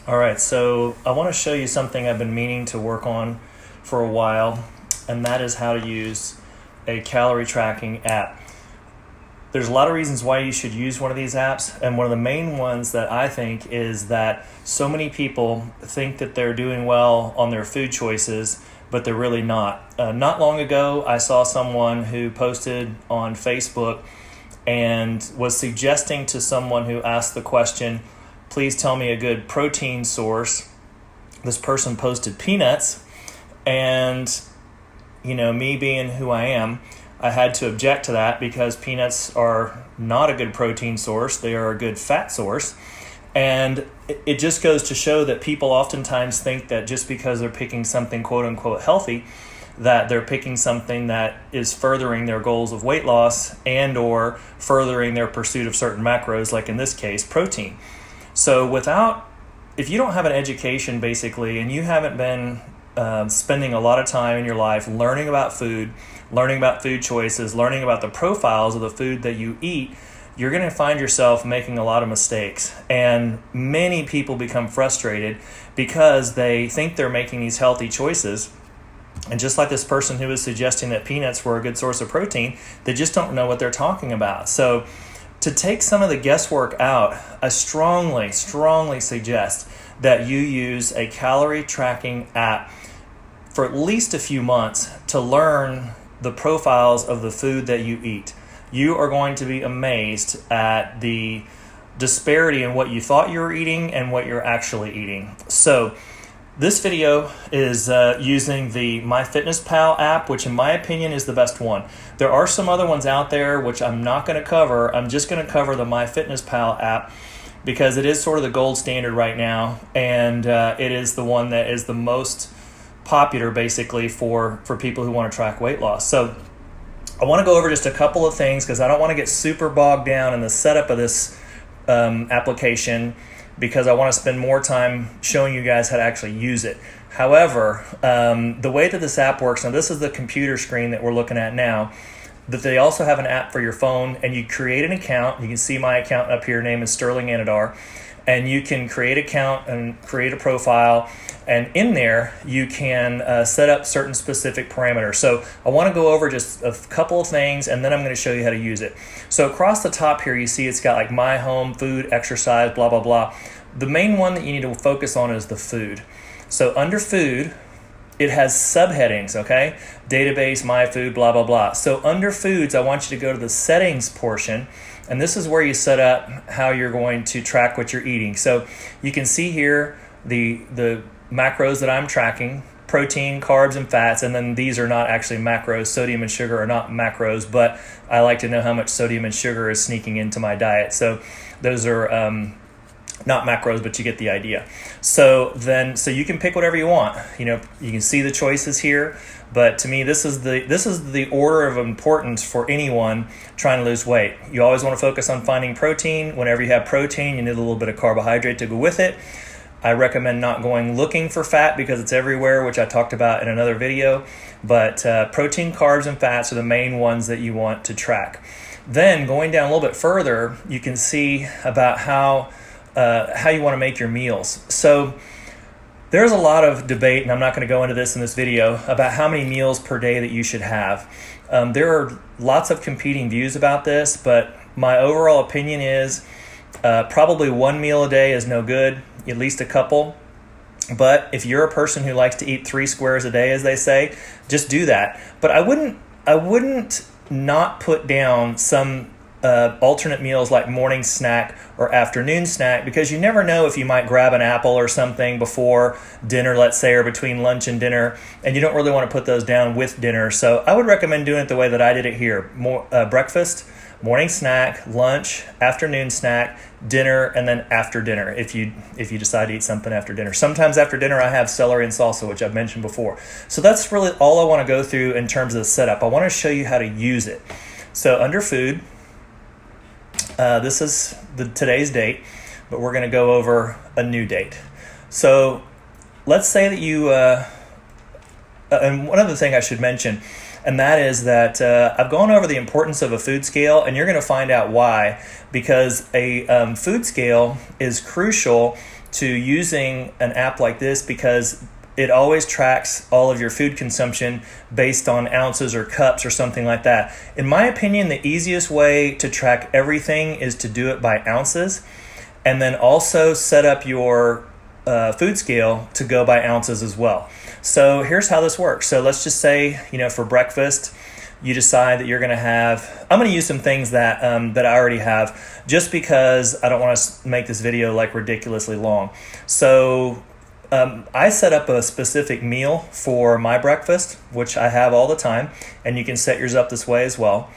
All right, so I want to show you something I've been meaning to work on for a while, and that is how to use a calorie tracking app. There's a lot of reasons why you should use one of these apps, and one of the main ones that I think is that so many people think that they're doing well on their food choices, but they're really not. Not long ago, I saw someone who posted on Facebook and was suggesting to someone who asked the question, please tell me a good protein source. This person posted peanuts, and me being who I am, I had to object to that because peanuts are not a good protein source. They are a good fat source. And it just goes to show that people oftentimes think that just because they're picking something quote unquote healthy, that they're picking something that is furthering their goals of weight loss and or furthering their pursuit of certain macros, like in this case, protein. So if you don't have an education basically, and you haven't been spending a lot of time in your life learning about food, learning about food choices, learning about the profiles of the food that you eat, you're going to find yourself making a lot of mistakes. And many people become frustrated because they think they're making these healthy choices. And just like this person who was suggesting that peanuts were a good source of protein, they just don't know what they're talking about. So to take some of the guesswork out, I strongly suggest that you use a calorie tracking app for at least a few months to learn the profiles of the food that you eat. You are going to be amazed at the disparity in what you thought you were eating and what you're actually eating. So this video is using the MyFitnessPal app, which in my opinion is the best one. There are some other ones out there which I'm not going to cover. I'm just going to cover the MyFitnessPal app because it is sort of the gold standard right now, and it is the one that is the most popular basically for people who want to track weight loss. So I want to go over just a couple of things because I don't want to get super bogged down in the setup of this application, because I want to spend more time showing you guys how to actually use it. However, the way that this app works, now this is the computer screen that we're looking at now, but they also have an app for your phone, and you create an account. You can see my account up here, name is Sterling Anadar, and you can create an account and create a profile, and in there you can set up certain specific parameters. So I want to go over just a couple of things, and then I'm going to show you how to use it. So across the top here you see it's got like my home, food, exercise, blah blah blah. The main one that you need to focus on is the food. So under food it has subheadings, okay? Database, my food, blah blah blah. So under foods I want you to go to the settings portion, and this is where you set up how you're going to track what you're eating. So you can see here the macros that I'm tracking: protein, carbs, and fats. And then these are not actually macros. Sodium and sugar are not macros, but I like to know how much sodium and sugar is sneaking into my diet. So those are not macros, but you get the idea. So you can pick whatever you want. You can see the choices here, but to me this is the order of importance for anyone trying to lose weight. You always want to focus on finding protein. Whenever you have protein, you need a little bit of carbohydrate to go with it. I recommend not going looking for fat because it's everywhere, which I talked about in another video. But protein, carbs, and fats are the main ones that you want to track. Then going down a little bit further, you can see about how you want to make your meals. So there's a lot of debate, and I'm not going to go into this in this video, about how many meals per day that you should have. There are lots of competing views about this, but my overall opinion is probably one meal a day is no good, at least a couple. But if you're a person who likes to eat 3 squares a day, as they say, just do that. But I wouldn't not put down some alternate meals like morning snack or afternoon snack, because you never know if you might grab an apple or something before dinner, let's say, or between lunch and dinner, and you don't really want to put those down with dinner. So I would recommend doing it the way that I did it here: breakfast, morning snack, lunch, afternoon snack, dinner, and then after dinner if you decide to eat something after dinner. Sometimes after dinner I have celery and salsa, which I've mentioned before. So that's really all I want to go through in terms of the setup. I want to show you how to use it. So under food, this is today's date, but we're going to go over a new date. So let's say that you, and one other thing I should mention, and that is that I've gone over the importance of a food scale, and you're going to find out why, because a food scale is crucial to using an app like this because it always tracks all of your food consumption based on ounces or cups or something like that. In my opinion, the easiest way to track everything is to do it by ounces, and then also set up your food scale to go by ounces as well. So here's how this works. So let's just say, for breakfast, you decide that you're going to have, I'm going to use some things that I already have just because I don't want to make this video like ridiculously long. So I set up a specific meal for my breakfast, which I have all the time, and you can set yours up this way as well.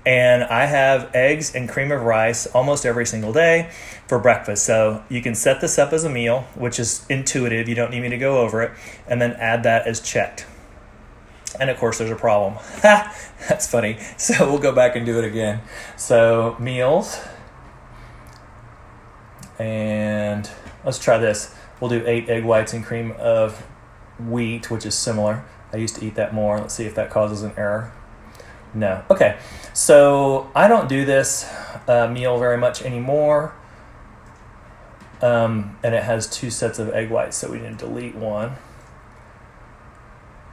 And I have eggs and cream of rice almost every single day for breakfast. So you can set this up as a meal, which is intuitive. You don't need me to go over it. And then add that as checked. And of course, there's a problem. That's funny. So we'll go back and do it again. So meals. And let's try this. We'll do 8 egg whites and cream of wheat, which is similar. I used to eat that more. Let's see if that causes an error. No. Okay. So I don't do this meal very much anymore. And it has 2 sets of egg whites, so we need to delete one.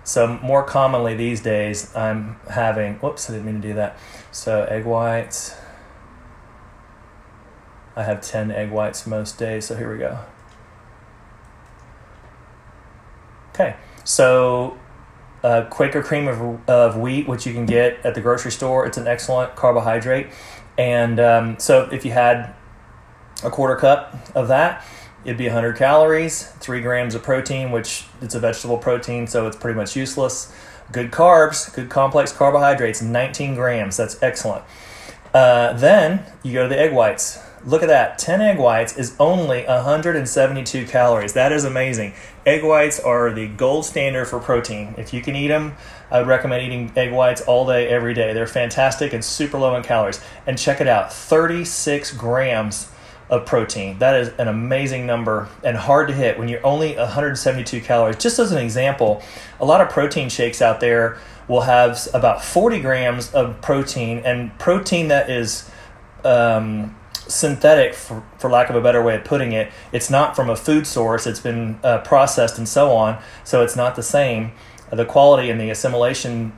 So more commonly these days I'm having, whoops, I didn't mean to do that. So egg whites. I have 10 egg whites most days, so here we go. Okay, so Quaker cream of wheat, which you can get at the grocery store. It's an excellent carbohydrate. And so if you had a quarter cup of that, it'd be 100 calories, 3 grams of protein, which it's a vegetable protein, so it's pretty much useless. Good carbs, good complex carbohydrates, 19 grams. That's excellent. Then you go to the egg whites. Look at that. 10 egg whites is only 172 calories. That is amazing. Egg whites are the gold standard for protein. If you can eat them, I would recommend eating egg whites all day, every day. They're fantastic and super low in calories. And check it out, 36 grams of protein. That is an amazing number and hard to hit when you're only 172 calories. Just as an example, a lot of protein shakes out there will have about 40 grams of protein, and protein that is synthetic, for lack of a better way of putting it. It's not from a food source. It's been processed and so on, so it's not the same. The quality and the assimilation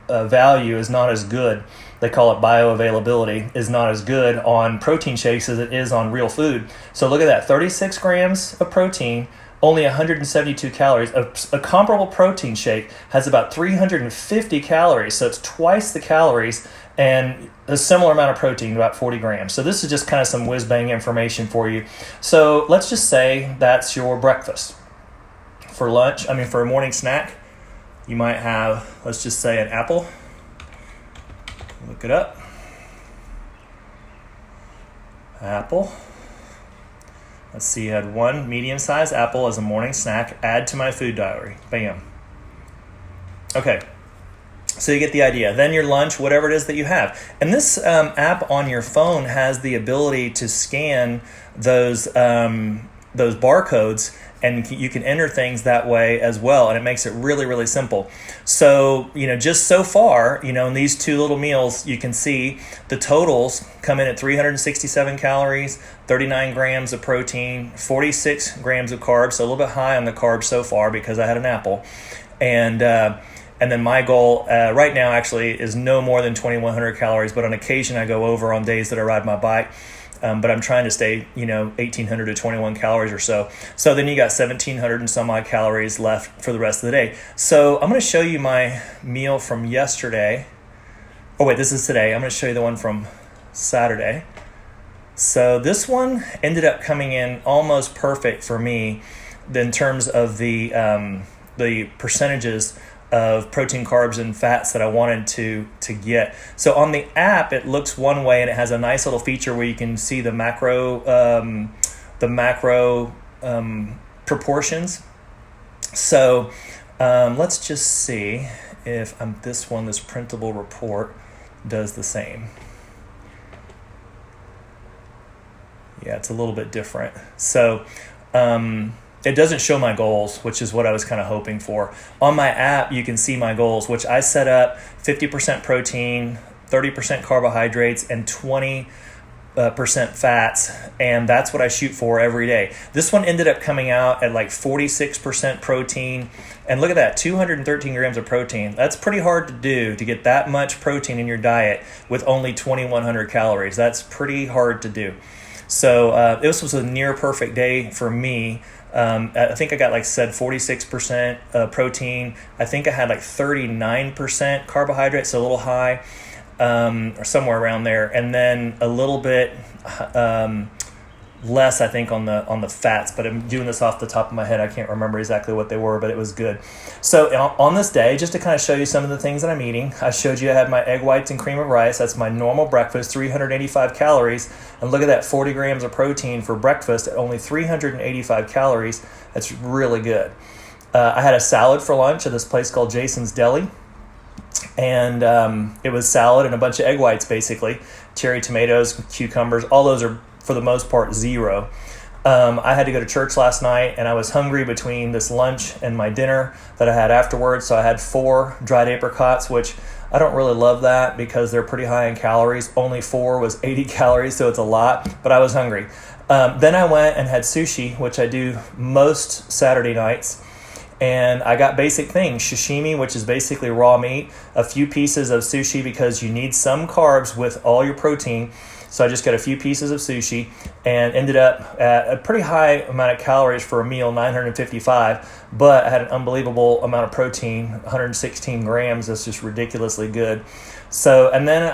value is not as good. They call it bioavailability, is not as good on protein shakes as it is on real food. So look at that, 36 grams of protein, only 172 calories. A comparable protein shake has about 350 calories, so it's twice the calories and a similar amount of protein, about 40 grams. So this is just kind of some whiz-bang information for you. So let's just say that's your breakfast. For lunch, for a morning snack, you might have, let's just say, an apple. Look it up. Apple. Let's see, I had 1 medium-sized apple as a morning snack. Add to my food diary. Bam. Okay. So you get the idea. Then your lunch, whatever it is that you have. And this app on your phone has the ability to scan those barcodes, and you can enter things that way as well, and it makes it really, really simple. So, just so far, in these 2 little meals, you can see the totals come in at 367 calories, 39 grams of protein, 46 grams of carbs, so a little bit high on the carbs so far because I had an apple. And then my goal right now actually is no more than 2,100 calories, but on occasion I go over on days that I ride my bike. But I'm trying to stay, 1,800 to 21 calories or so. So then you got 1,700 and some odd calories left for the rest of the day. So I'm going to show you my meal from yesterday. Oh, wait, this is today. I'm going to show you the one from Saturday. So this one ended up coming in almost perfect for me in terms of the percentages of protein, carbs, and fats that I wanted to get. So on the app, it looks one way, and it has a nice little feature where you can see the macro proportions. So let's just see if this printable report does the same. Yeah, it's a little bit different. So it doesn't show my goals, which is what I was kind of hoping for. On my app, you can see my goals, which I set up 50% protein, 30% carbohydrates, and 20 percent fats, and that's what I shoot for every day. This one ended up coming out at like 46% protein, and look at that, 213 grams of protein. That's pretty hard to do, to get that much protein in your diet with only 2,100 calories. That's pretty hard to do. So this was a near perfect day for me. I think I got, like said, 46% protein. I think I had like 39% carbohydrates, so a little high. Or somewhere around there, and then a little bit less, I think, on the fats. But I'm doing this off the top of my head. I can't remember exactly what they were, but it was good. So on this day, just to kind of show you some of the things that I'm eating, I showed you I had my egg whites and cream of rice. That's my normal breakfast, 385 calories. And look at that, 40 grams of protein for breakfast at only 385 calories. That's really good. I had a salad for lunch at this place called Jason's Deli. And it was salad and a bunch of egg whites, basically. Cherry tomatoes, cucumbers, all those are, for the most part, zero. I had to go to church last night, and I was hungry between this lunch and my dinner that I had afterwards. So I had 4 dried apricots, which I don't really love that because they're pretty high in calories. Only 4 was 80 calories, so it's a lot, but I was hungry. Then I went and had sushi, which I do most Saturday nights. And I got basic things, sashimi, which is basically raw meat, a few pieces of sushi because you need some carbs with all your protein. So I just got a few pieces of sushi and ended up at a pretty high amount of calories for a meal, 955, but I had an unbelievable amount of protein, 116 grams. That's just ridiculously good. So, and then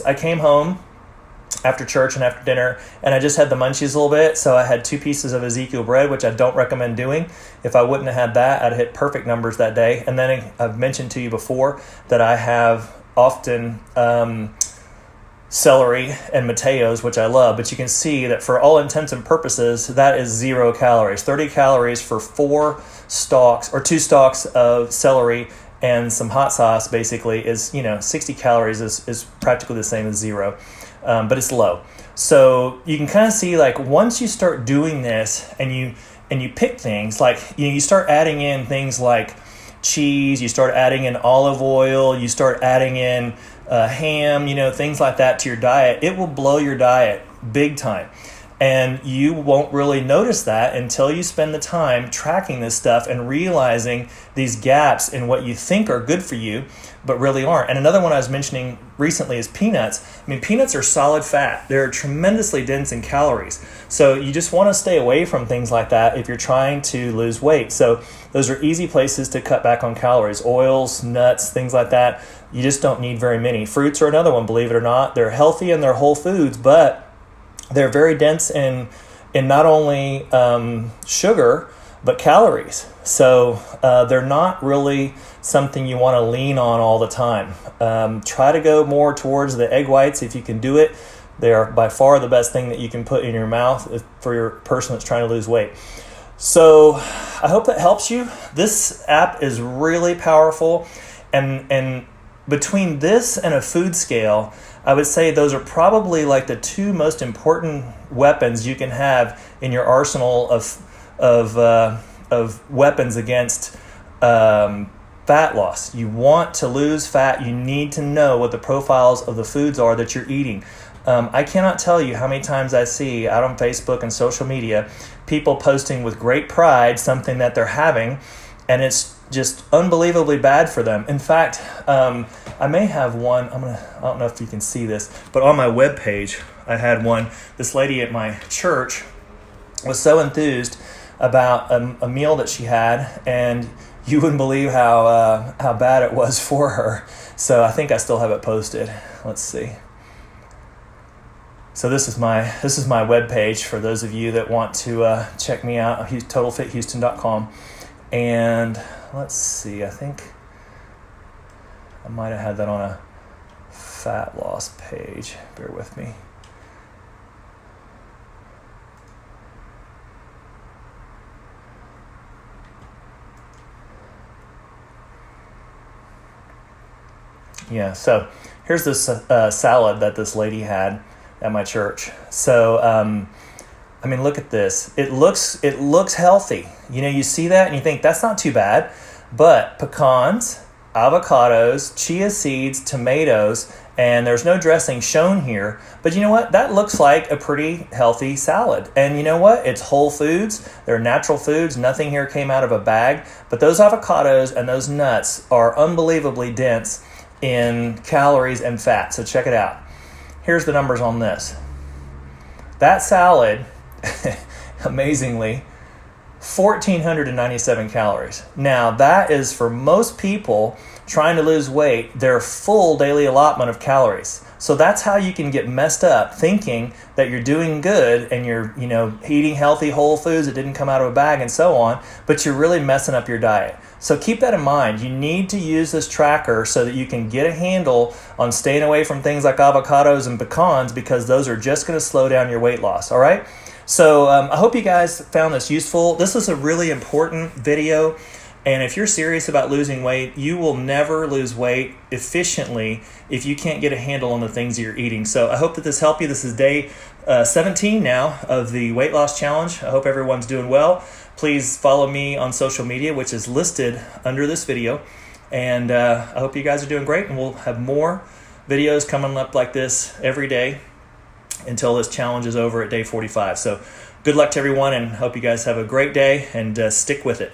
I came home after church and after dinner, and I just had the munchies a little bit. So I had 2 pieces of Ezekiel bread, which I don't recommend doing. If I wouldn't have had that, I'd hit perfect numbers that day. And then I've mentioned to you before that I have often celery and Mateos, which I love, but you can see that for all intents and purposes, that is 0 calories. 30 calories for 4 stalks or 2 stalks of celery and some hot sauce basically is, 60 calories is practically the same as 0. But it's low. So you can kind of see, like, once you start doing this and you pick things like, you start adding in things like cheese, you start adding in olive oil, you start adding in ham, things like that to your diet, it will blow your diet big time. And you won't really notice that until you spend the time tracking this stuff and realizing these gaps in what you think are good for you, but really aren't. And another one I was mentioning recently is peanuts. I mean, peanuts are solid fat. They're tremendously dense in calories. So you just want to stay away from things like that if you're trying to lose weight. So those are easy places to cut back on calories. Oils, nuts, things like that. You just don't need very many. Fruits are another one, believe it or not. They're healthy and they're whole foods, but they're very dense in not only sugar, but calories. So they're not really something you want to lean on all the time. Try to go more towards the egg whites if you can do it. They are by far the best thing that you can put in your mouth for your person that's trying to lose weight. So I hope that helps you. This app is really powerful. And between this and a food scale, I would say those are probably like the 2 most important weapons you can have in your arsenal of weapons against fat loss. You want to lose fat. You need to know what the profiles of the foods are that you're eating. I cannot tell you how many times I see out on Facebook and social media people posting with great pride something that they're having, and it's just unbelievably bad for them. In fact, I may have one. I don't know if you can see this, but on my webpage, I had one. This lady at my church was so enthused about a meal that she had, and you wouldn't believe how bad it was for her. So I think I still have it posted. Let's see. So this is my webpage for those of you that want to check me out, totalfithouston.com. And let's see, I think I might have had that on a fat loss page. Bear with me. Yeah, so here's this salad that this lady had at my church. So, I mean, look at this. It looks healthy. You see that and you think that's not too bad. But pecans, avocados, chia seeds, tomatoes, and there's no dressing shown here. But you know what? That looks like a pretty healthy salad. And you know what? It's whole foods. They're natural foods. Nothing here came out of a bag. But those avocados and those nuts are unbelievably dense in calories and fat. So check it out. Here's the numbers on this. That salad, amazingly, 1,497 calories. Now, that is for most people trying to lose weight, their full daily allotment of calories. So that's how you can get messed up thinking that you're doing good and you're, eating healthy whole foods that didn't come out of a bag and so on, but you're really messing up your diet. So keep that in mind. You need to use this tracker so that you can get a handle on staying away from things like avocados and pecans, because those are just going to slow down your weight loss. All right. So I hope you guys found this useful. This is a really important video. And if you're serious about losing weight, you will never lose weight efficiently if you can't get a handle on the things you're eating. So I hope that this helped you. This is day 17 now of the weight loss challenge. I hope everyone's doing well. Please follow me on social media, which is listed under this video. And I hope you guys are doing great. And we'll have more videos coming up like this every day until this challenge is over at day 45. So good luck to everyone, and hope you guys have a great day, and stick with it.